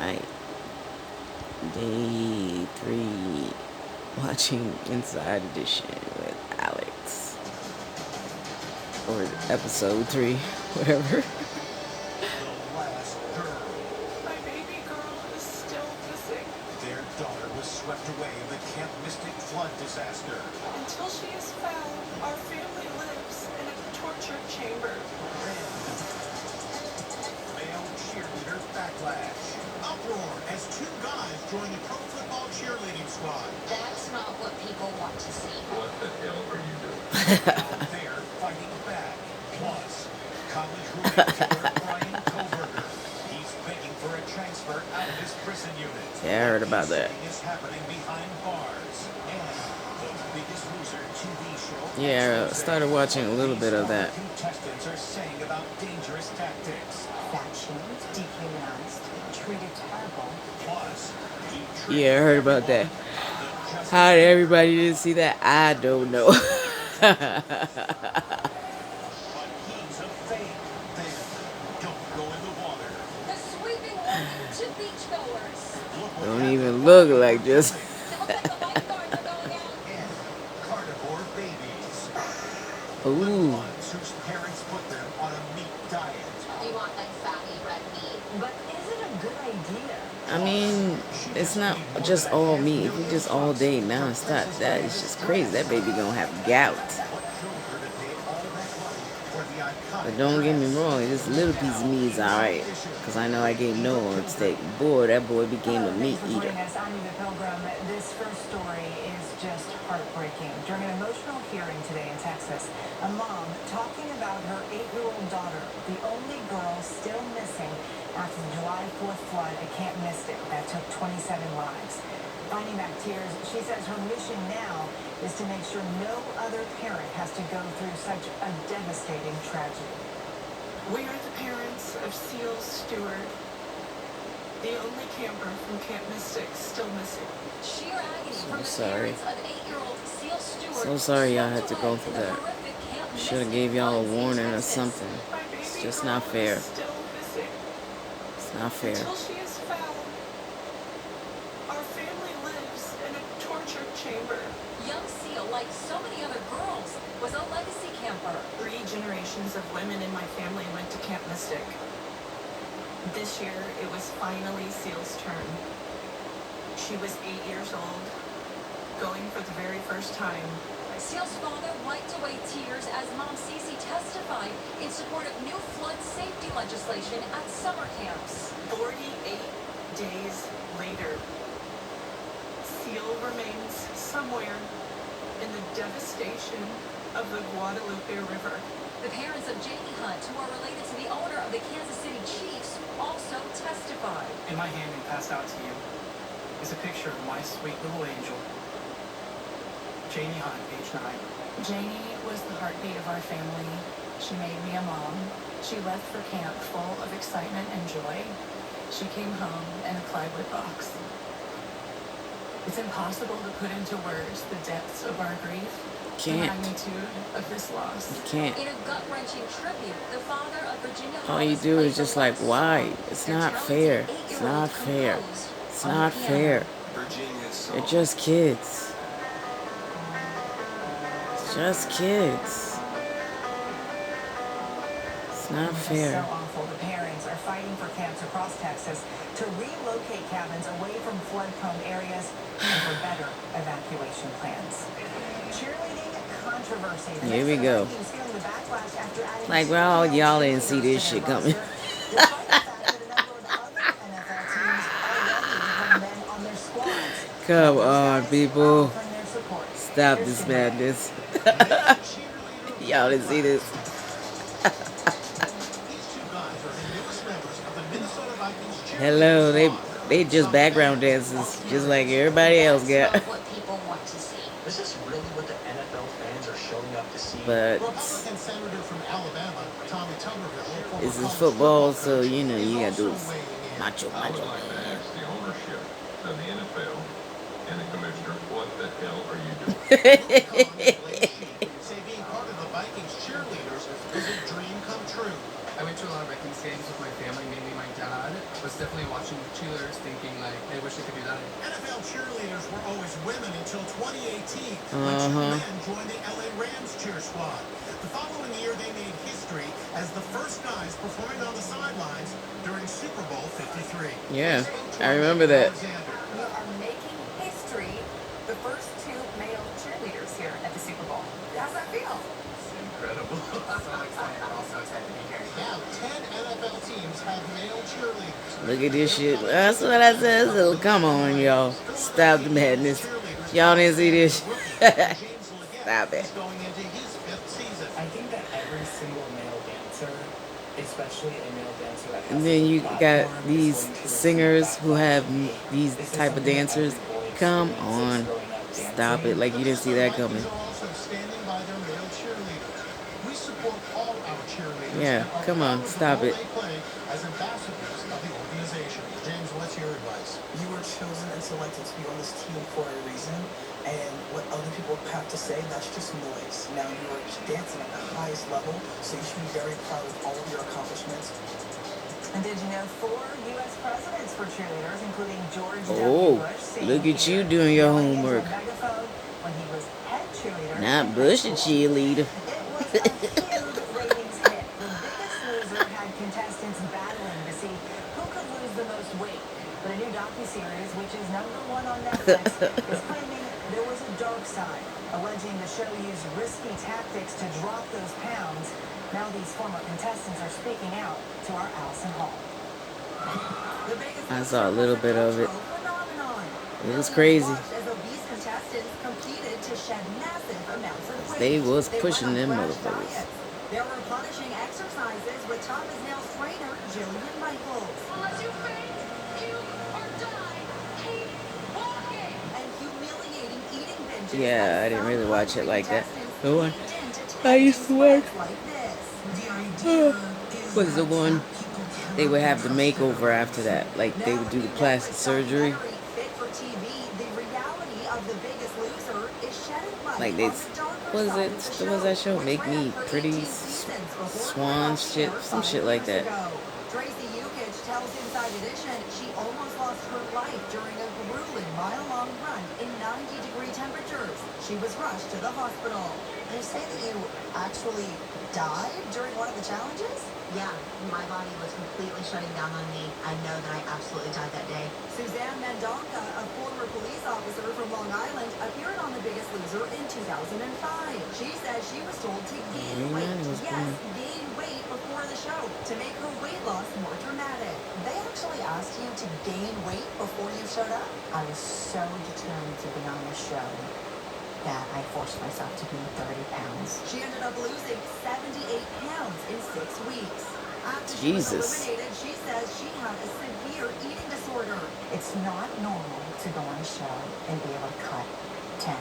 Alright. Day 3. Watching Inside Edition with Alex. Or episode 3. Whatever. My baby girl is still missing. Their daughter was swept away in the Camp Mystic flood disaster. Until she is found, our family lives in a torture chamber. Male cheerleader backlash. Uproar as 2 guys join the pro football cheerleading squad. That's not what people want to see. What the hell are you doing? Now they're fighting back. Plus, college roommate killer Brian Koberger. He's begging for a transfer out of his prison unit. Yeah, I heard about that. Is happening behind bars. And the Biggest Loser TV show. Yeah, I started watching a little bit of that. Contestants are saying about dangerous tactics. Fat shamed, dehumanized, treated terrible. Plus, Yeah, I heard about that. How did everybody didn't see that? I don't know. But he's a fake. Then don't go in the water. The sweeping warning to beachgoers. Look what Don't happened even look like just. It looks like the lifeguards are going out. in carnivore babies. Ooh. Ones whose parents put them on a meat diet. You want like fatty red meat. But is it a good idea? I mean, it's not just all meat. If you just all day nonstop, that is just crazy. That baby gonna have gout. What drove her to pay all that money for the iconic But don't get me wrong, this little piece of meat is alright. Because I know I gave Noah a steak. Boy, that boy became a meat eater. I'm Eva Pilgrim. This first story is just heartbreaking. During an emotional hearing today in Texas, a mom talking about her 8-year-old daughter, the only girl still missing after the July 4th flood at Camp Mystic that took 27 lives. Finding back tears, she says her mission now is to make sure no other parent has to go through such a devastating tragedy. We are the parents of Seal Stewart, the only camper from Camp Mystic still missing. Sheer agony from the sorry. parents of 8-year-old Seal Stewart. So sorry y'all had to swept go away through in the that. horrific Camp Should have Mystic gave y'all a flood in warning or Texas. something. My baby It's just girl not fair. is still missing. It's not fair. Until she is found, our family lives in a torture chamber. Young Seal, like so many other girls, was a legacy camper. 3 generations of women in my family went to Camp Mystic. This year, it was finally Seal's turn. She was 8 years old, going for the very first time. Seal's father wiped away tears as Mom Cece testified in support of new flood safety legislation at summer camps. 48 days later, Seal remains somewhere in the devastation of the Guadalupe River. The parents of Jamie Hunt, who are related to the owner of the Kansas City Chiefs, also testified. In my hand and passed out to you is a picture of my sweet little angel, Jamie Hunt, age 9. Janie was the heartbeat of our family. She made me a mom. She left for camp full of excitement and joy. She came home in a plywood box. It's impossible to put into words the depths of our grief, the Can't. magnitude of this loss. You can't. In a gut-wrenching tribute, the father of Virginia All you Hollis do played is the just like, last why? song It's their not talented fair. It's 8-year-old not fair. composed It's on the not piano. fair. Virginia's song. They're just kids. It's just kids. It's not This is fair. so awful. The parents are fighting for camps across Texas to relocate cabins away from flood-prone areas and for better evacuation plans. Cheerleading controversy. The Here we Minnesota go. Vikings feeling the backlash after adding Like, 2 well, male y'all didn't see cheerleaders this to shit their coming. roster, despite the fact that a number of other NFL teams already have men on their squads. Come These on, guys people. offering their support. Stop Here's this Tim Ray. madness. Cheerleader Y'all didn't see this. These 2 guys are the newest members of the Minnesota Vikings cheerleading Hello, squad. they just background dancers, just like everybody else That's got. not what people want to see. Is this really what the NFL fans are showing up to see? But Republican Senator from Alabama, Tommy Tuberville. this is football, so you know you gotta do this macho, I would macho like to man. ask the ownership of the NFL and the commissioner, what the hell are you doing? Say being part of the Vikings cheerleaders is a dream come true. I went to a lot of Vikings games with my family, mainly my dad. was definitely watching cheerleaders thinking like, they wish they could do that. NFL cheerleaders were always women until 2018, when two Uh-huh. men joined the LA Rams cheer squad. The following year, they made history as the first guys performing on the sidelines during Super Bowl 53. Yeah, I remember that. Alexander. We are making history. The first two male cheerleaders here at the Super Bowl. How's that feel? Incredible. So excited, but also excited to be here. Now, 10 NFL teams have male cheerleaders. Look at this shit. That's what I said. So, come on, y'all. Stop the madness. Y'all didn't see this. Stop it. He's going into his 5th season. I think that every single male dancer, especially a male dancer that has And then you a got platform, is these going to receive singers that who have love. these This is type of something that dancers. every boy Come experiences on. growing up Stop dancing. it. Like you didn't see that coming. These are also standing by their male cheerleaders. We support all our cheerleaders. Yeah, and are come on, proud of the stop role it. They play as ambassadors of the organization. James, what's your advice? You were chosen and selected to be on this team for a reason, and what other people have to say, that's just noise. Now, you are dancing at the highest level, so you should be very proud of all of your accomplishments. And did you know 4 U.S. presidents were cheerleaders, including George Oh, W. Bush? seen look at you here doing your yelling into a homework. megaphone when he was head cheerleader. Not in Bush, high the school. cheerleader. It was a huge ratings hit. The Biggest Loser had contestants battling to see who could lose the most weight. But a new docuseries, which is #1 on Netflix, is claiming there was a dark side, alleging the show used risky tactics to drop those pounds. Now these former contestants are speaking out to our Allison Hall. The Biggest I Loser saw a little was bit of it. cultural phenomenon. It was Millions crazy. watched as obese contestants competed to shed massive amounts of weight. They was went pushing on them crash motherfuckers. diets. There were punishing exercises with Tom as Nails trainer Jillian Michaels. Unless you faint, puke, or die, keep walking. And humiliating eating binges. Yeah, I as didn't some really watch it hungry like that. contestants The one caved in to I used to watch. spreads like this. Was the one they would have the makeover after that. Like they would do the plastic surgery. Fit for TV, the reality of The Biggest Loser is shedding light Like they, on the darker was side it? of the Was that show which Make ran Me for Pretty 18 seasons before Swan playoff shit, air some 5 shit like years that. ago. Tracy Yukich tells Inside Edition she almost lost her life during a grueling mile-long run in 90-degree temperatures. She was rushed to the hospital. They say that you actually died during one of the challenges? Yeah, my body was completely shutting down on me. I know that I absolutely died that day. Suzanne Mendonca, a former police officer from Long Island, appeared on The Biggest Loser in 2005. She says she was told to gain weight. Yes, gain weight before the show to make her weight loss more dramatic. They actually asked you to gain weight before you showed up? I was so determined to be on the show that I forced myself to gain 30 pounds. She ended up losing 78 pounds in 6 weeks. After she was Jesus. eliminated, she says she had a severe eating disorder. It's not normal to go on a show and be able to cut 10,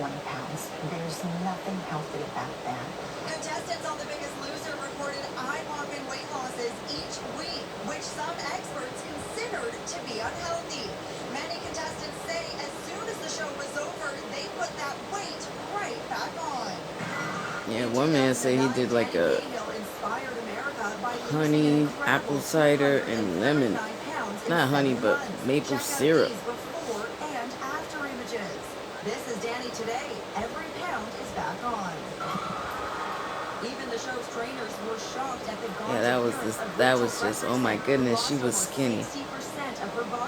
20 pounds. There's nothing healthy about that. Contestants on The Biggest Loser reported eye-popping weight losses each week, which some experts considered to be unhealthy. Many contestants say as soon as the show was over, they put that weight right back on. Yeah, one man said he did like a honey, apple cider, and lemon. Not honey, but maple syrup. Before and after images. This is Danny today. Every pound is back on. Even the show's trainers were shocked at the Yeah, that was just, oh my goodness, she was skinny.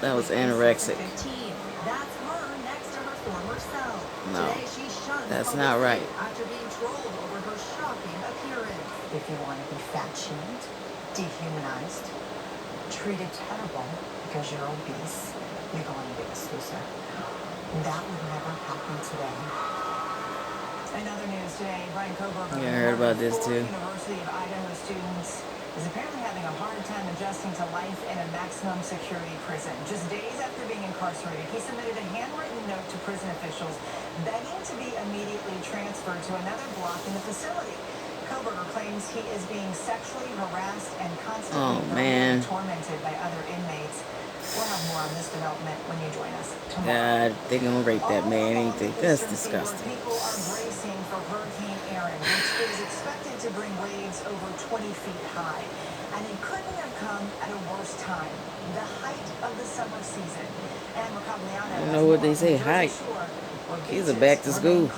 That was anorexic. That's her next to her former self. No, Today she's shunned that's publicly not right. after being trolled over her shocking appearance. If you want to be fat-shamed, dehumanized, treated terrible because you're obese, you're going to be a loser. That would never happen today. In other news today, Brian Koberger, Yeah, I heard about this too. University of Idaho students, is apparently having a hard time adjusting to life in a maximum security prison. Just days after being incarcerated, he submitted a handwritten note to prison officials begging to be immediately transferred to another block in the facility. Koberger claims he is being sexually harassed and constantly tormented by other inmates. We'll have more on this development when you join us tomorrow. God, they gonna rape that man, ain't they? That's disgusting. People are bracing for Hurricane Erin, which is expected to to bring waves over 20 feet high. And it couldn't have come at a worse time, the height of the summer season. And Mercogliano I don't know what they say, height. Kids are back to school.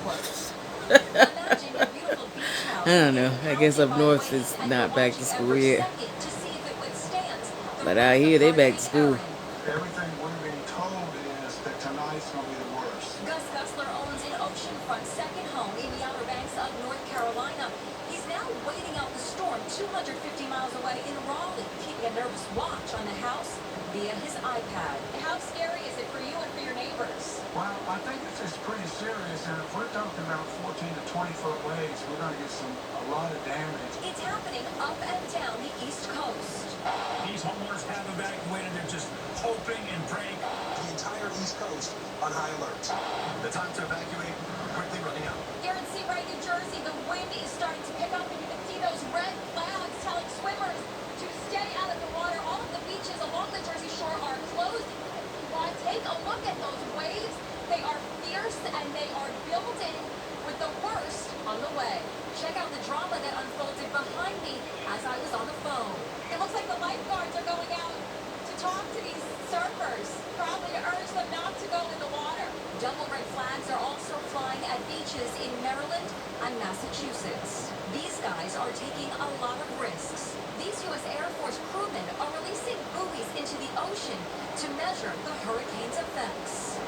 I don't know. I guess up north it's not back to school yet. But out here they back to school. Everything we're being told is that tonight's going to be the worst. Gus Gussler owns an oceanfront second home in the Outer Banks of North Carolina. He's now waiting out the storm 250 miles away in Raleigh, keeping a nervous watch on the house via his iPad. How scary is it for you and for your neighbors? Well, I think it's pretty serious, and if we're talking about 14 to 20 foot waves, we're going to get a lot of damage. It's happening up and down the East Coast. These homeowners have evacuated. They're just hoping and praying. The entire East Coast on high alert. The time to evacuate quickly running out. Here in Seabright, New Jersey, the wind is starting to pick up, and you can see those red flags telling swimmers to stay out of the water. All of the beaches along the Jersey Shore are closed. Why, take a look at those waves. They are fierce, and they are built in with the worst on the way. Check out the drama that unfolded behind me as I was on the phone. It looks like the lifeguards are going out to talk to these surfers, probably to urge them not to go in the water. Double red flags are also flying at beaches in Maryland and Massachusetts. These guys are taking a lot of risks. These U.S. Air Force crewmen are releasing buoys into the ocean to measure the hurricane's effects.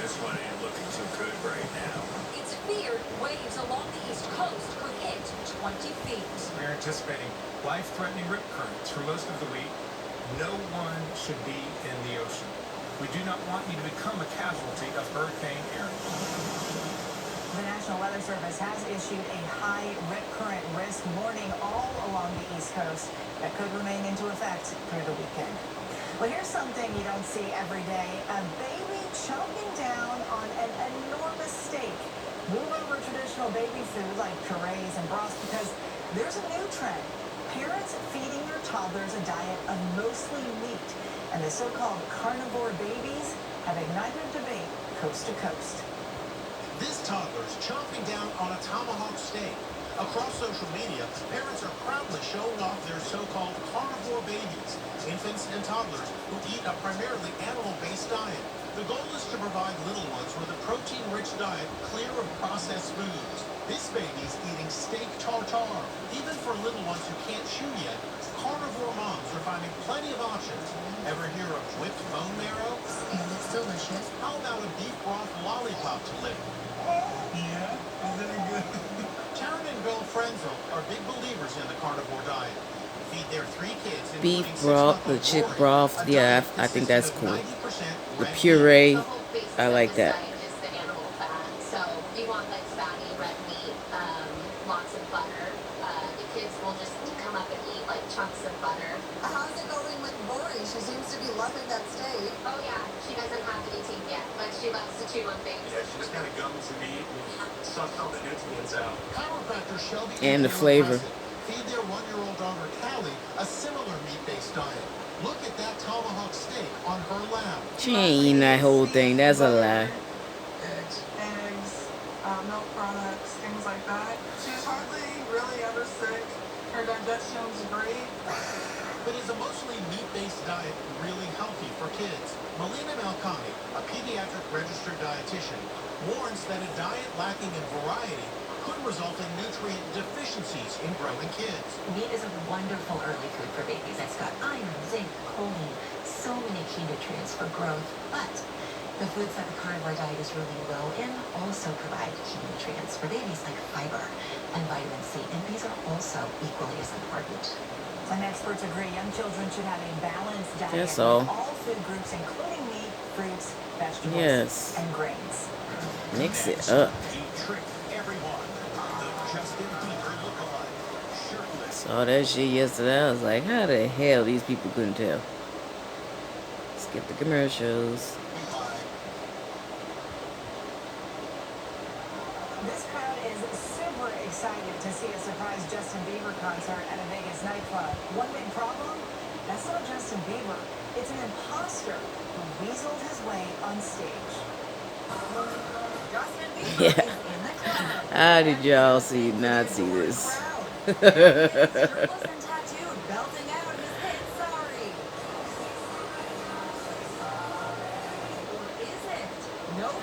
This one ain't looking too good right now. It's feared waves along the East Coast could hit 20 feet. We're anticipating life-threatening rip currents for most of the week. No one should be in the ocean. We do not want you to become a casualty of Hurricane Erin. The National Weather Service has issued a high rip current risk warning all along the East Coast that could remain into effect through the weekend. Well, here's something you don't see every day. A baby chomping down on an enormous steak. Move over traditional baby food like purees and broths because there's a new trend. Parents feeding their toddlers a diet of mostly meat. And the so-called carnivore babies have ignited debate coast to coast. This toddler's chomping down on a tomahawk steak. Across social media, parents are proudly showing off their so-called carnivore babies, infants and toddlers who eat a primarily animal-based diet. The goal is to provide little ones with a protein-rich diet clear of processed foods. This baby's eating steak tartare. Even for little ones who can't chew yet, carnivore moms are finding plenty of options. Ever hear of whipped bone marrow? It looks delicious. How about a beef broth lollipop to lick? Yeah, isn't it good? Taryn and Bill Frenzel are big believers in the carnivore diet. Feed their 3 kids Beef including broth, the 6-month-old chick Lauren, broth, a yeah, diet I think that's consisting cool. of 90% The red puree, The whole basis I of like this that. diet is the animal fat. So you want like fatty red meat, lots of butter. The kids will just come up and eat like chunks of butter. How's it going with Lori? She seems to be loving that steak. Oh yeah, she doesn't have any teeth yet, but she loves to chew on things. Yeah, she just kind of gums the meat and sucks all the nutrients out. Chiropractor Shelby And the Taylor flavor. Preston feed their 1-year-old daughter Callie a similar meat-based diet. Look at that tomahawk steak on her lap. She ain't eating that whole thing. That's a lie. Eggs, milk products, things like that. She's hardly really ever sick. Her digestion's great. But is a mostly meat-based diet really healthy for kids? Melina Malkani, a pediatric registered dietitian, warns that a diet lacking in variety could result in nutrient deficiencies in growing kids. Meat is a wonderful early food for babies. It's got iron, zinc, choline, so many key nutrients for growth. But the foods that the carnivore diet is really low in also provide key nutrients for babies like fiber and vitamin C. And these are also equally as important. Some experts agree young children should have a balanced diet That's all. with all food groups, including meat, fruits, vegetables, Yes. and grains. Mix it up. He tricked everyone. The Justin Bieber lookalike. Shirtless. Saw that shit yesterday. I was like, how the hell these people couldn't tell? Skip the commercials. This crowd is super excited to see a surprise Justin Bieber concert at a Vegas nightclub. One big problem? That's not Justin Bieber. It's an imposter who weaseled his way on stage. Justin Bieber Yeah. is in the club. How did y'all not see this? Shirtless and tattooed, belting out his hit Sorry. Or is it? Nope.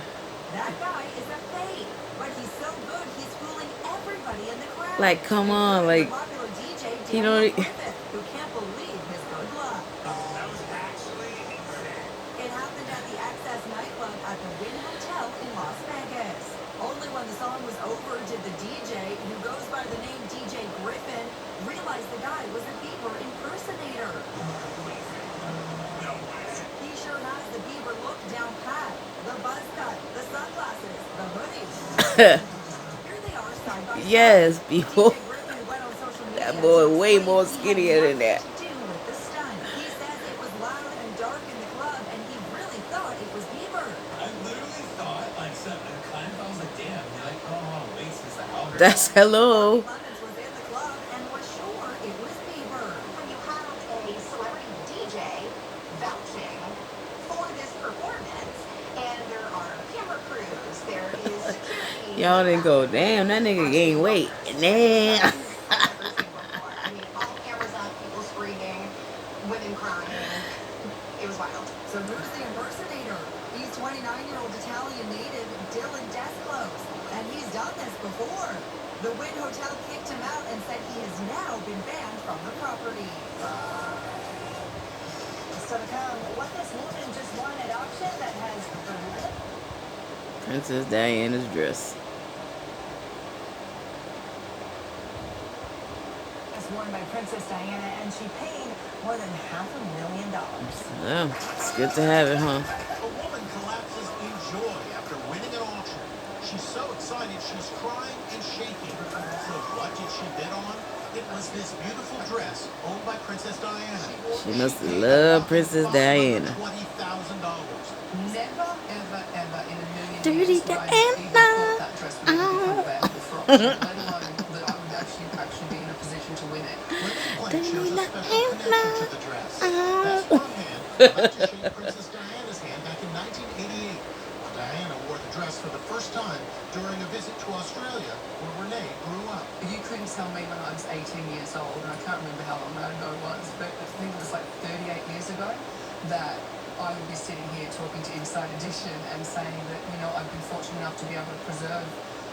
That guy is a fake. But he's so good, he's fooling everybody in the crowd. Like, come on, like, Popular DJ you Daniel know, Griffith, who can't believe his good luck. That was actually insane. It happened at the Access nightclub at the Wynn Hotel in Las Vegas. Only when the song was over did the DJ, who goes by the name DJ Griffin, realize the guy was a Bieber impersonator. No way. He sure has the Bieber look down pat, the buzz cut, the sunglasses, the hoodie. Here they are side by side. yes, people. DJ Griffin went on social media That boy to way explain more he had skinnier than that. nothing to do with the stunt. He says it was loud and dark in the club, and he really thought it was Bieber. I literally thought, like, something kind of, I was like, damn, you're like, oh, wait, since the hell. That's hello. Clemens was in the club and was sure it was Bieber. When you have a celebrity DJ vouching for this performance, and there are camera crews, there is security. Y'all didn't go, damn, that nigga gained weight. Nah. I mean, all cameras up, people screaming, women crying. It was wild. So who's the impersonator? He's 29-year-old Italian native Dylan Desclose, and he's done this before. The Wynn Hotel kicked him out and said he has now been banned from the property. So to come, what this woman just won at auction that has Princess Diana's dress. It's worn by Princess Diana, and she paid more than $500,000. Well, it's good to have it, huh? A woman collapses in joy after winning an auction. She's so excited she's crying and shaking. So what did she bid on? It was this beautiful dress owned by Princess Diana. She must love Princess Diana. $520,000. Never, ever, ever in a million Dirty years would I have even thought that dress would ever become available for auction, let alone that I would actually be in a position to win it. Women claim she has a special connection to the dress. That's one hand. I'd like to shake Princess Diana's hand back in 1988. Diana wore the dress for the first time during a visit to Australia, where Renee grew up. You couldn't tell me when I was 18 years old, and I can't remember how long ago it was, but I think it was like 38 years ago, that I would be sitting here talking to Inside Edition and saying that, you know, I've been fortunate enough to be able to preserve,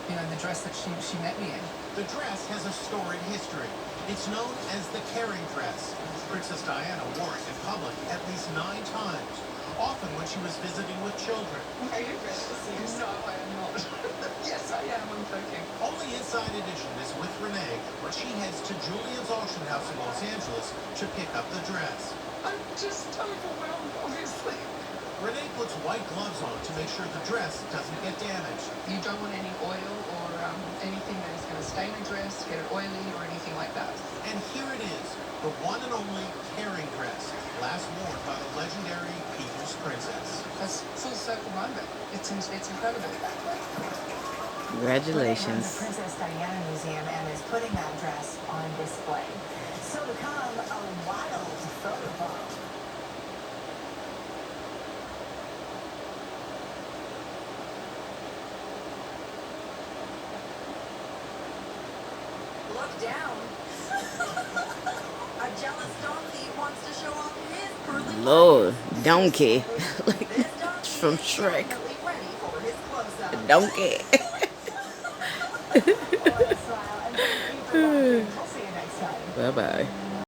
you know, the dress that she met me in. The dress has a storied history. It's known as the Caring dress. Princess Diana wore it in public at least 9 times, often when she was visiting with children. Are you really? No, I am not. Yes, I am. I'm joking. Only Inside Edition is with Renee, where she heads to Julian's auction house in Los Angeles to pick up the dress. I'm just overwhelmed, obviously. Renee puts white gloves on to make sure the dress doesn't get damaged. You don't want any oil or anything that is going to stain the dress, get it oily, or anything like that. And here it is, the one and only Caring dress, last worn by the legendary People's Princess. That's full circle moment. It's incredible. Congratulations. The Princess Diana Museum and is putting that dress on display. So to come, a wild photo bomb. Look down. A jealous donkey wants to show off his pearly Lord, donkey. Like from Shrek. ready for his close-up. Donkey. What a smile. And thank you for watching. We'll see you next time. Bye-bye.